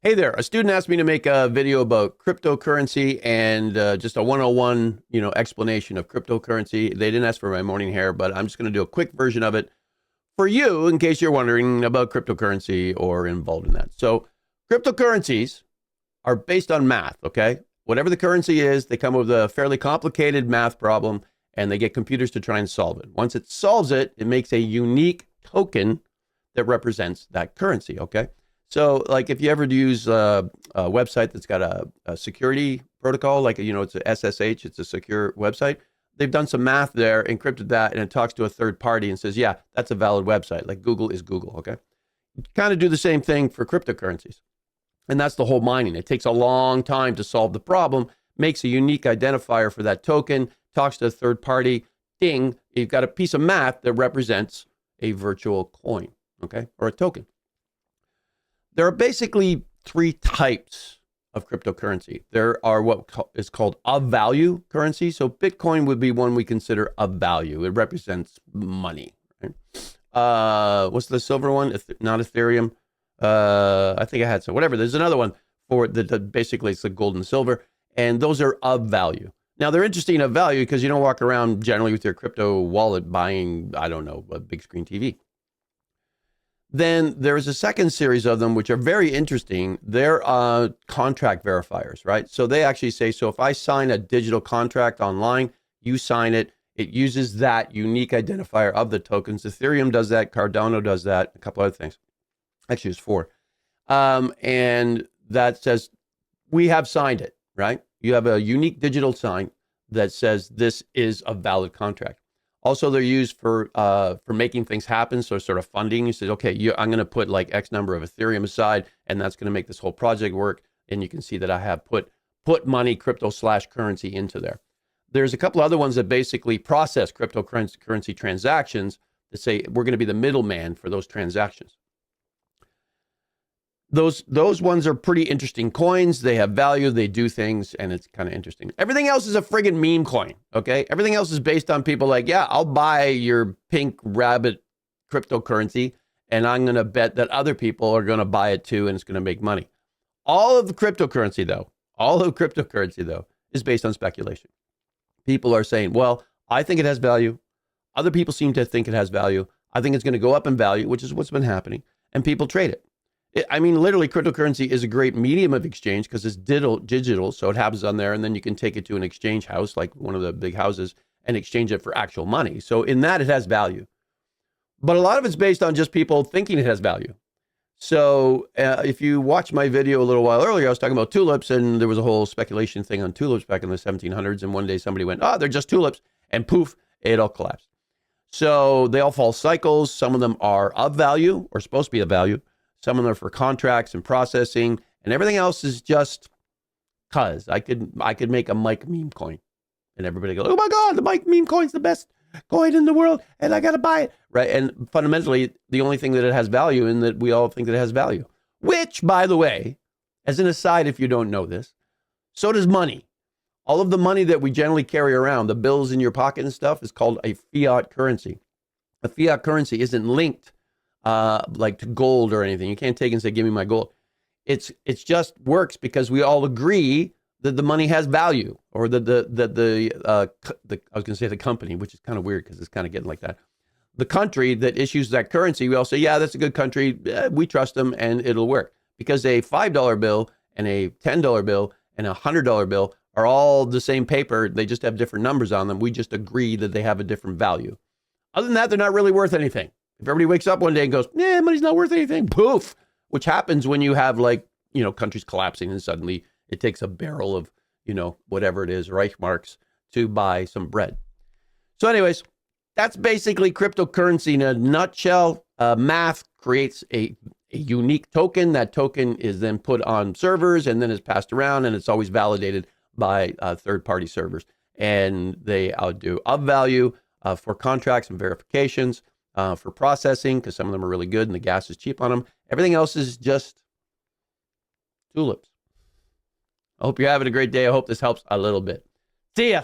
Hey there, a student asked me to make a video about cryptocurrency and just a 101, explanation of cryptocurrency. They didn't ask for my morning hair, but I'm just going to do a quick version of it for you in case you're wondering about cryptocurrency or involved in that. So cryptocurrencies are based on math, okay? Whatever the currency is, they come with a fairly complicated math problem and they get computers to try and solve it. Once it solves it, it makes a unique token that represents that currency, okay? So like if you ever use a website that's got a security protocol, like, it's a SSH, it's a secure website. They've done some math there, encrypted that, and it talks to a third party and says, yeah, that's a valid website. Like Google is Google, okay? Kind of do the same thing for cryptocurrencies. And that's the whole mining. It takes a long time to solve the problem, makes a unique identifier for that token, talks to a third party, ding, you've got a piece of math that represents a virtual coin, okay, or a token. There are basically three types of cryptocurrency. There are what is called of value currency. So Bitcoin would be one we consider of value. It represents money. Right? What's the silver one? Not Ethereum. I think I had some. Whatever. There's another one for basically it's the gold and silver, and those are of value. Now they're interesting of value because you don't walk around generally with your crypto wallet buying, I don't know, a big screen TV. Then there's a second series of them, which are very interesting. They're contract verifiers, right? So they actually say, so if I sign a digital contract online, you sign it, it uses that unique identifier of the tokens. Ethereum does that, Cardano does that, a couple other things. Actually, it's four. And that says, we have signed it, right? You have a unique digital sign that says this is a valid contract. Also, they're used for making things happen. So sort of funding. You say, okay, I'm going to put like X number of Ethereum aside, and that's going to make this whole project work. And you can see that I have put money, crypto/currency into there. There's a couple other ones that basically process cryptocurrency transactions that say we're going to be the middleman for those transactions. Those ones are pretty interesting coins. They have value, they do things, and it's kind of interesting. Everything else is a friggin' meme coin, okay? Everything else is based on people like, yeah, I'll buy your pink rabbit cryptocurrency, and I'm going to bet that other people are going to buy it too, and it's going to make money. All of cryptocurrency, though, is based on speculation. People are saying, well, I think it has value. Other people seem to think it has value. I think it's going to go up in value, which is what's been happening, and people trade it. Literally, cryptocurrency is a great medium of exchange because it's digital, so it happens on there, and then you can take it to an exchange house, like one of the big houses, and exchange it for actual money. So in that, it has value. But a lot of it's based on just people thinking it has value. So if you watch my video a little while earlier, I was talking about tulips, and there was a whole speculation thing on tulips back in the 1700s, and one day somebody went, oh, they're just tulips, and poof, it all collapsed. So they all fall cycles. Some of them are of value, or supposed to be of value. Some of them are for contracts and processing, and everything else is just cause. I could make a Mike meme coin, and everybody goes, oh my God, the Mike meme coin's the best coin in the world, and I got to buy it, right? And fundamentally, the only thing that it has value in that we all think that it has value, which, by the way, as an aside, if you don't know this, so does money. All of the money that we generally carry around, the bills in your pocket and stuff, is called a fiat currency. A fiat currency isn't linked like to gold or anything. You can't take and say, give me my gold. It's just works because we all agree that the money has value, or that I was going to say the company, which is kind of weird because it's kind of getting like that. The country that issues that currency, we all say, yeah, that's a good country. We trust them and it'll work, because a $5 bill and a $10 bill and a $100 bill are all the same paper. They just have different numbers on them. We just agree that they have a different value. Other than that, they're not really worth anything. If everybody wakes up one day and goes, money's not worth anything, poof, which happens when you have countries collapsing and suddenly it takes a barrel of, whatever it is, Reichmarks, to buy some bread. So anyways, that's basically cryptocurrency in a nutshell. Math creates a unique token. That token is then put on servers and then is passed around, and it's always validated by third-party servers. And they do of value for contracts and verifications. For processing, because some of them are really good and the gas is cheap on them. Everything else is just tulips. I hope you're having a great day. I hope this helps a little bit. See ya.